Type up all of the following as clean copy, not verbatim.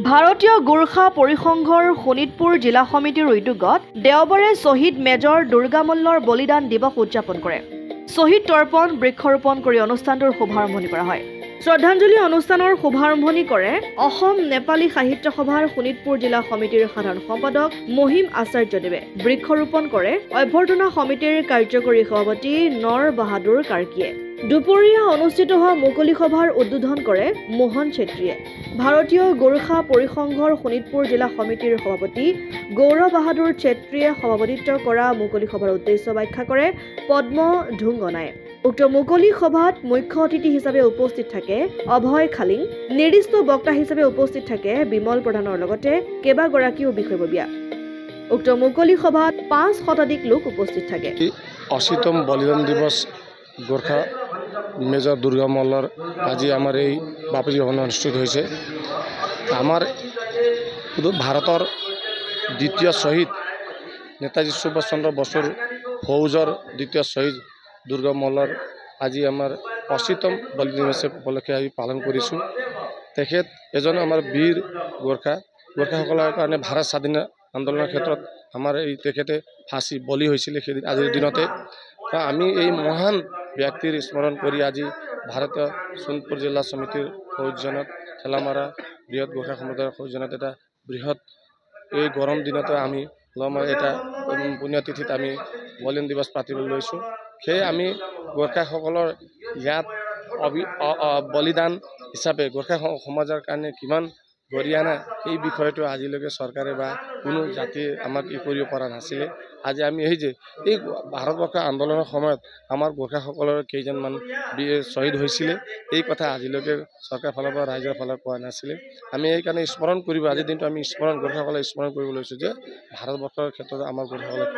ভাৰতীয় গোৰ্খা পৰিসংঘৰ শোণিতপুৰ জিলা সমিতিৰ উদ্যোগত দেওবাৰে শ্বহীদ মেজৰ দুৰ্গা মল্লৰ বলিদান দিৱস উদযাপন কৰে। শ্বহীদ তৰ্পণ বৃক্ষৰোপণ কৰি অনুষ্ঠানটোৰ শুভাৰম্ভণি কৰা হয়। শ্ৰদ্ধাঞ্জলি অনুষ্ঠানৰ শুভাৰম্ভণি কৰে অসম নেপালী সাহিত্য সভাৰ শোণিতপুৰ জিলা সমিতিৰ সাধাৰণ সম্পাদক মহিম আচাৰ্যদেৱে। বৃক্ষৰোপণ কৰে অভ্যৰ্থনা সমিতিৰ কাৰ্যকৰী সভাপতি নৰ বাহাদুৰ কাৰ্কিয়ে। দুপৰীয়া অনুষ্ঠিত হোৱা মুকলি সভাৰ উদ্বোধন কৰে মোহন ছেত্ৰীয়ে। ভাৰতীয় গোৰ্খা পৰিসংঘৰ শোণিতপুৰ জিলা সমিতিৰ সভাপতি গৌৰৱ বাহাদুৰ ছেত্ৰীয়ে সভাপতিত্ব কৰা মুকলি সভাৰ উদ্দেশ্য ব্যাখ্যা কৰে পদ্ম ঢুংগনাই। উক্ত মুকলি সভাত মুখ্য অতিথি হিচাপে উপস্থিত থাকে অভয় খালিং। নিৰ্দিষ্ট বক্তা হিচাপে উপস্থিত থাকে বিমল প্ৰধানৰ লগতে কেইবাগৰাকীও বিষয়ববীয়া। উক্ত মুকলি সভাত 5 শতাধিক লোক উপস্থিত থাকে। 80তম বলিদান দিৱস গোৰ্খা মেজৰ দুৰ্গা মল্লৰ আজি আমাৰ এই বাপুজী ভৱনত অনুষ্ঠিত হৈছে। আমাৰ ভাৰতৰ দ্বিতীয় শ্বহীদ নেতাজী সুভাষ চন্দ্ৰ বসুৰ ফৌজৰ দ্বিতীয় শ্বহীদ দুৰ্গা মল্লৰ আজি আমাৰ 80তম বলিদান দিৱস উপলক্ষে আমি পালন কৰিছোঁ। তেখেত এজন আমাৰ বীৰ গোৰ্খাসকলৰ কাৰণে ভাৰত স্বাধীন আন্দোলনৰ ক্ষেত্ৰত আমাৰ এই তেখেতে ফাঁচি বলি হৈছিলে সেইদিন আজিৰ দিনতে। আমি এই মহান ব্যক্তিৰ স্মৰণ কৰি আজি ভাৰতীয় শোণিতপুৰ জিলা সমিতিৰ সৌজন্যত ঠেলামাৰা বৃহৎ গোৰ্খা সমুদায়ৰ সৌজন্যত এটা বৃহৎ এই গৰম দিনতে আমি এটা পুণ্যতিথিত আমি বলিদান দিৱস পাতিবলৈ লৈছোঁ। সেয়ে আমি গোৰ্খাসকলৰ ইয়াত বলিদান হিচাপে গোৰ্খা সমাজৰ কাৰণে কিমান গৰিয়ানা এই বিষয়টো আজিলৈকে চৰকাৰে বা কোনো জাতিয়ে আমাক কৰিব পৰা নাছিলে। আজি আমি এই ভাৰতবৰ্ষ আন্দোলনৰ সময়ত আমাৰ গোৰ্খাসকলৰ কেইজনমান শ্বহীদ হৈছিলে এই কথা আজিলৈকে চৰকাৰৰ ফালৰ পৰা ৰাইজৰ ফালৰ পৰা কোৱা নাছিলে। আমি এইকাৰণে স্মৰণ কৰিব আজিৰ দিনটো আমি গোৰ্খাসকলে স্মৰণ কৰিব লৈছোঁ যে ভাৰতবৰ্ষৰ ক্ষেত্ৰত আমাৰ গোৰ্খাসকলৰ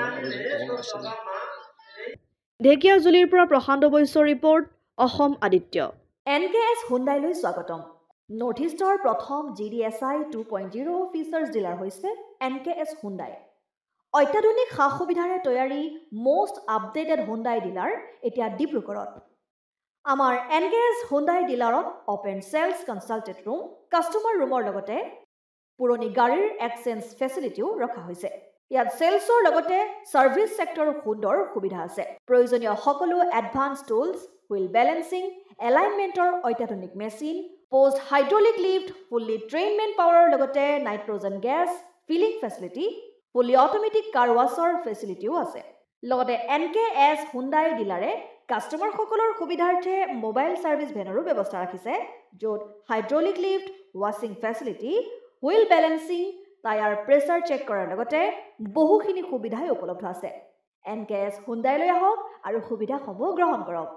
আছিলে। ঢেকিয়াজুলিৰ পৰা প্ৰশান্ত বৈশ্যৰ ৰিপৰ্ট, অসম আদিত্য। NKS হুণ্ডাইলৈ স্বাগতম। নৰ্থ ইষ্টৰ প্ৰথম GDSI 2.0 ফিচাৰ্ছ ডিলাৰ হৈছে NKS হুণ্ডাই। অত্যাধুনিক সা সুবিধাৰে তৈয়াৰী মষ্ট আপডেটেড হুণ্ডাই ডিলাৰ এতিয়া ডিব্ৰুগড়ত। আমাৰ NKS হুণ্ডাই ডিলাৰত open sales consulted room, customer ৰুমৰ লগতে পুৰণি গাড়ীৰ এক্সচেঞ্জ ফেচিলিটিও ৰখা হৈছে। ইয়াত চেলছৰ লগতে ছাৰ্ভিচ ছেক্টৰৰ সুন্দৰ সুবিধা আছে। প্ৰয়োজনীয় সকলো এডভান্স টুলছ, হুইল বেলেন্সিং, এলাইনমেণ্টৰ অত্যাধুনিক machine, post hydraulic lift, fully trained men পাৱাৰৰ লগতে nitrogen gas filling facility, fully automatic car washer ফেচিলিটিও আছে। লগতে NKS হুণ্ডাই ডিলাৰে কাষ্টমাৰসকলৰ সুবিধাৰ্থে মোবাইল ছাৰ্ভিচ ভেনৰো ব্যৱস্থা ৰাখিছে, য'ত হাইড্ৰলিক লিফ্ট, ৱাছিং facility, wheel balancing, tyre pressure check কৰাৰ লগতে বহুখিনি সুবিধাই উপলব্ধ আছে। NKS হুণ্ডাইলৈ আহক আৰু সুবিধাসমূহ গ্ৰহণ কৰক।